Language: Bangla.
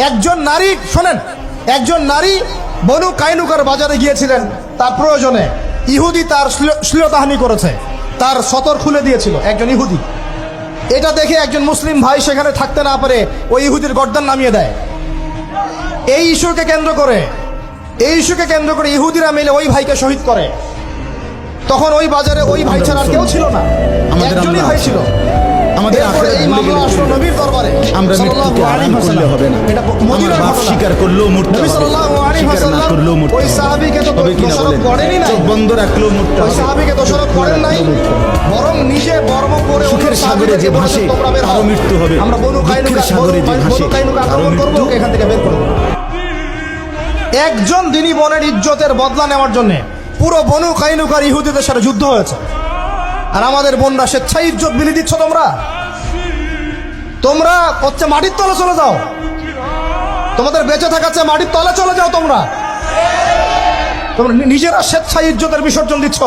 একজন নারী, শোনেন, একজন নারী বনু কাইনুকার বাজারে গিয়েছিলেন তার প্রয়োজনে। ইহুদি তার শ্লীলতাহানি করেছে, তার সতর খুলে দিয়েছিল একজন ইহুদি। এটা দেখে একজন মুসলিম ভাই সেখানে থাকতে না পারে ওই ইহুদির গর্দান নামিয়ে দেয়। এই ইস্যুকে কেন্দ্র করে ইহুদিরা মিলে ওই ভাইকে শহীদ করে। তখন ওই বাজারে ওই ভাই ছাড়া আর কেউ ছিল না, একজনই ভাই ছিল। আমাদের এই মামলা আসলো নবীর দরবারে। আমরা মৃত্যুকে আড়াল করলে হবে না। এটা মদিনার বাপ ঘটনা। স্বীকার করলেও মরতে নবী হবে, সাল্লাল্লাহু আলাইহি স্বীকার না ওয়াসাল্লাম করলেও মরতে ওই হবে। সাহাবীকে তো তবে কিনা দোষারোপ বলেন, করেনই নাই, চোখ বন্ধ রাখলেও মরতে ওই হবে। সাহাবীকে দোষারোপ করেন নাই, বরং নিজে বর্ম করে সুখের অন্য সাগরে যে সাহাবীদেরকে ভাসে বলেছেন, তোমরা বের হও। তারও মৃত্যু হবে। আমরা বনু দুঃখের সাগরে যে ভাসে কাইনুকা তারও আক্রমণ করবো, মৃত্যু। ওকে এখান থেকে বের করে দেবো। একজন দিনী বোনের ইজ্জতের বদলা নেওয়ার জন্য পুরো বনু কাইনুকার ইহুদিদের সাথে যুদ্ধ হয়েছে। আর আমাদের বোনরা স্বেচ্ছায় ইজ্জত বিলি দিচ্ছ। তোমরা হচ্ছে মাটির তলে চলে যাও, তোমাদের বেঁচে থাকার চেয়ে মাটির তলে চলে যাও। তোমরা নিজেরা স্বেচ্ছায় ইজ্জতের বিসর্জন দিচ্ছ।